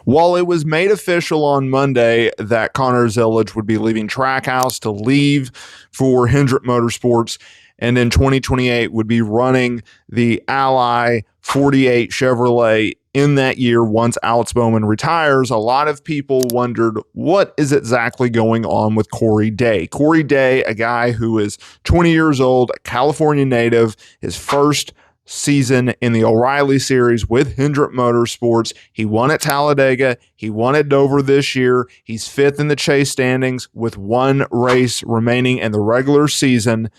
While it was made official on Monday that Connor Zilisch would be leaving Trackhouse to leave for Hendrick Motorsports, and in 2028 would be running the Ally 48 Chevrolet in that year once Alex Bowman retires, a lot of people wondered what is exactly going on with Corey Day. Corey Day, a guy who is 20 years old, a California native, his first season in the O'Reilly Series with Hendrick Motorsports. He won at Talladega. He won at Dover this year. He's fifth in the chase standings with one race remaining in the regular season.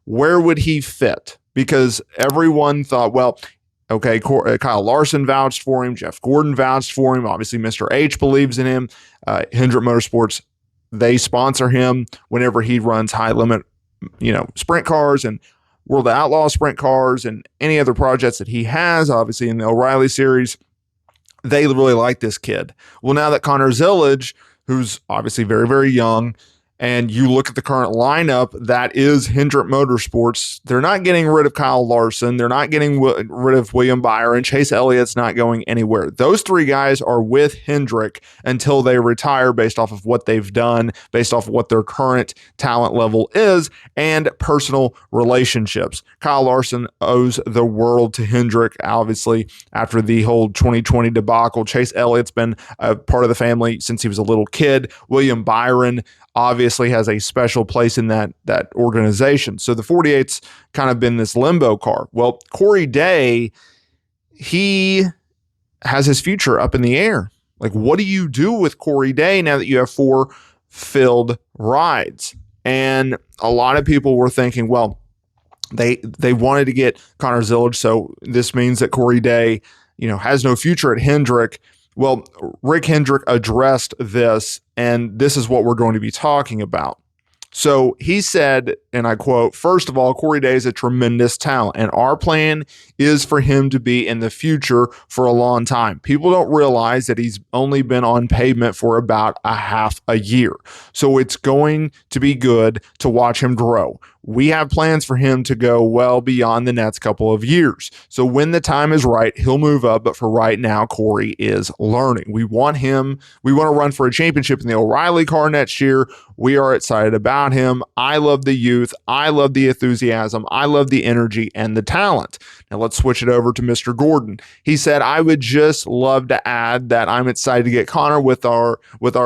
Where would he fit? Because everyone thought, well, okay, Kyle Larson vouched for him. Jeff Gordon vouched for him. Obviously, Mr. H believes in him. Hendrick Motorsports, they sponsor him whenever he runs high limit, sprint cars and World of Outlaw sprint cars and any other projects that he has, obviously in the O'Reilly Series. They really like this kid. Well, now that Connor Zilisch, who's obviously very, very young, and you look at the current lineup that is Hendrick Motorsports, they're not getting rid of Kyle Larson. They're not getting rid of William Byron. Chase Elliott's not going anywhere. Those three guys are with Hendrick until they retire based off of what they've done, based off of what their current talent level is, and personal relationships. Kyle Larson owes the world to Hendrick, obviously, after the whole 2020 debacle. Chase Elliott's been a part of the family since he was a little kid. William Byron obviously has a special place in that organization. So the 48's kind of been this limbo car. Well, Corey Day, he has his future up in the air. Like, what do you do with Corey Day now that you have 4 filled rides? And a lot of people were thinking, well, they wanted to get Connor Zilisch, so this means that Corey Day, has no future at Hendrick. Well, Rick Hendrick addressed this, and this is what we're going to be talking about. So he said, and I quote, "First of all, Corey Day is a tremendous talent, and our plan is for him to be in the future for a long time. People don't realize that he's only been on pavement for about a half a year. So it's going to be good to watch him grow. We have plans for him to go well beyond the next couple of years. So when the time is right, he'll move up. But for right now, Corey is learning. We want to run for a championship in the O'Reilly car next year. We are excited about him. I love the youth. I love the enthusiasm. I love the energy and the talent." Now let's switch it over to Mr. Gordon. He said, "I would just love to add that I'm excited to get Connor with our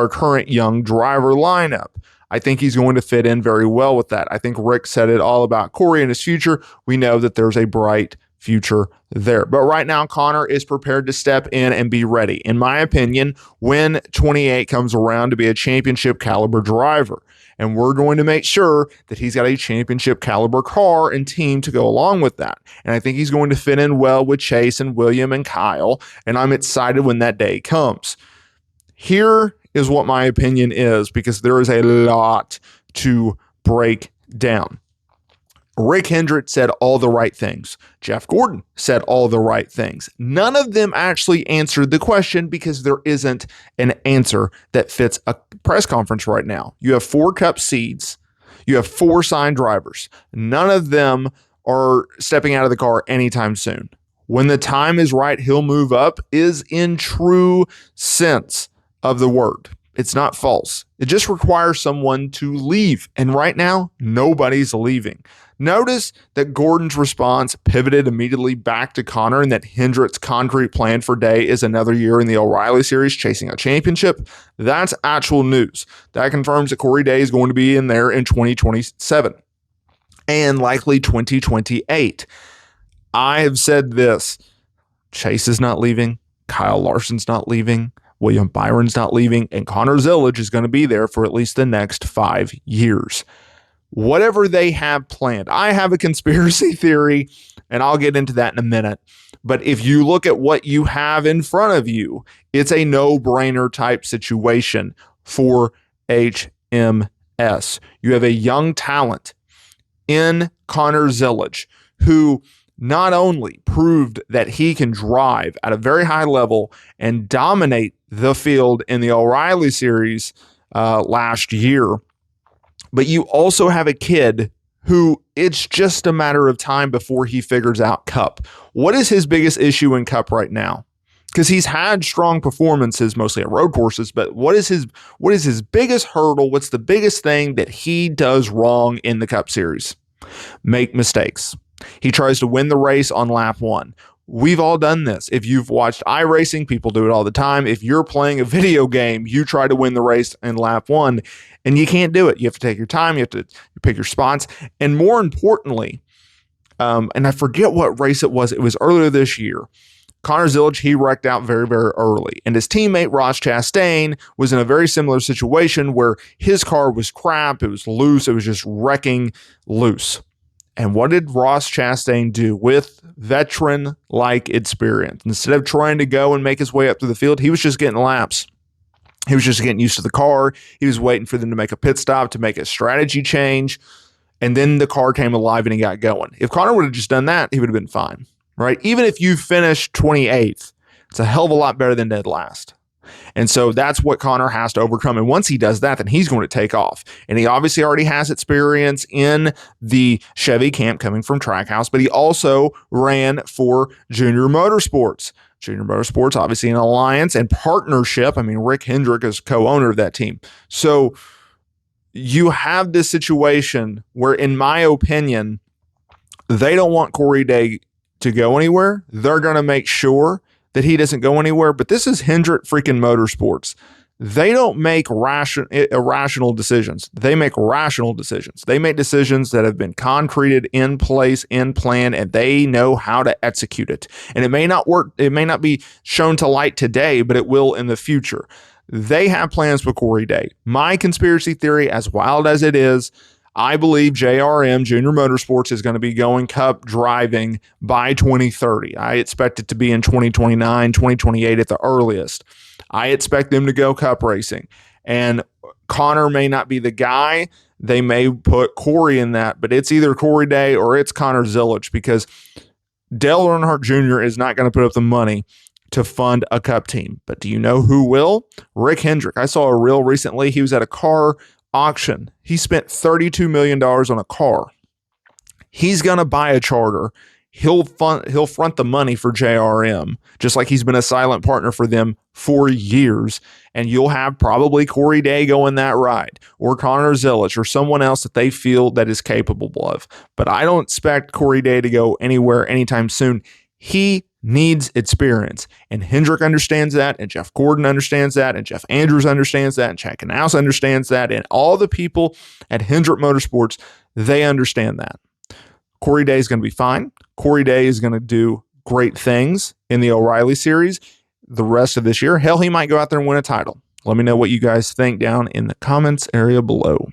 current young driver lineup. I think he's going to fit in very well with that. I think Rick said it all about Corey and his future. We know that there's a bright future there. But right now, Connor is prepared to step in and be ready, in my opinion, when 28 comes around to be a championship caliber driver. And we're going to make sure that he's got a championship caliber car and team to go along with that. And I think he's going to fit in well with Chase and William and Kyle. And I'm excited when that day comes." Here is what my opinion is, because there is a lot to break down. Rick Hendrick said all the right things. Jeff Gordon said all the right things. None of them actually answered the question, because there isn't an answer that fits a press conference right now. You have 4 Cup seeds. You have 4 signed drivers. None of them are stepping out of the car anytime soon. When the time is right, he'll move up is in true sense of the word. It's not false. It just requires someone to leave. And right now, nobody's leaving. Notice that Gordon's response pivoted immediately back to Connor, and that Hendrick's concrete plan for Day is another year in the O'Reilly Series chasing a championship. That's actual news. That confirms that Corey Day is going to be in there in 2027 and likely 2028. I have said this. Chase is not leaving. Kyle Larson's not leaving. William Byron's not leaving, and Connor Zilisch is going to be there for at least the next 5 years. Whatever they have planned, I have a conspiracy theory, and I'll get into that in a minute. But if you look at what you have in front of you, it's a no-brainer type situation for HMS. You have a young talent in Connor Zilisch who not only proved that he can drive at a very high level and dominate the field in the O'Reilly Series last year, but you also have a kid who it's just a matter of time before he figures out Cup. What is his biggest issue in Cup right now? because he's had strong performances mostly at road courses, but what is his biggest hurdle? What's the biggest thing that he does wrong in the Cup Series? Make mistakes. He tries to win the race on lap 1. We've all done this. If you've watched iRacing, people do it all the time. If you're playing a video game, you try to win the race in lap 1, and you can't do it. You have to take your time. You have to pick your spots. And more importantly, and I forget what race it was. It was earlier this year. Connor Zilisch, he wrecked out very, very early. And his teammate, Ross Chastain, was in a very similar situation where his car was crap. It was loose. It was just wrecking loose. And what did Ross Chastain do with veteran-like experience? Instead of trying to go and make his way up through the field, he was just getting laps. He was just getting used to the car. He was waiting for them to make a pit stop, to make a strategy change. And then the car came alive and he got going. If Connor would have just done that, he would have been fine. Right? Even if you finish 28th, it's a hell of a lot better than dead last. And so that's what Connor has to overcome. And once he does that, then he's going to take off. And he obviously already has experience in the Chevy camp coming from Trackhouse, but he also ran for Junior Motorsports. Junior Motorsports, obviously an alliance and partnership. I mean, Rick Hendrick is co-owner of that team. So you have this situation where, in my opinion, they don't want Corey Day to go anywhere. They're going to make sure that he doesn't go anywhere. But this is Hendrick freaking Motorsports. They don't make irrational decisions. They make rational decisions. They make decisions that have been concreted in place, in plan, and they know how to execute it. And it may not work. It may not be shown to light today, but it will in the future. They have plans for Corey Day. My conspiracy theory, as wild as it is, I believe JRM, Junior Motorsports, is going to be going Cup driving by 2030. I expect it to be in 2029, 2028 at the earliest. I expect them to go Cup racing. And Connor may not be the guy. They may put Corey in that, but it's either Corey Day or it's Connor Zilisch, because Dale Earnhardt Jr. is not going to put up the money to fund a Cup team. But do you know who will? Rick Hendrick. I saw a reel recently. He was at a car auction. He spent $32 million on a car. He's going to buy a charter. He'll front the money for JRM, just like he's been a silent partner for them for years. And you'll have probably Corey Day go in that ride, or Connor Zilisch, or someone else that they feel that is capable of. But I don't expect Corey Day to go anywhere anytime soon. He needs experience, and Hendrick understands that, and Jeff Gordon understands that, and Jeff Andrews understands that, and Chad Knaus understands that, and all the people at Hendrick Motorsports, they understand that. Corey Day is going to be fine. Corey Day is going to do great things in the O'Reilly Series the rest of this year. Hell, he might go out there and win a title. Let me know what you guys think down in the comments area below.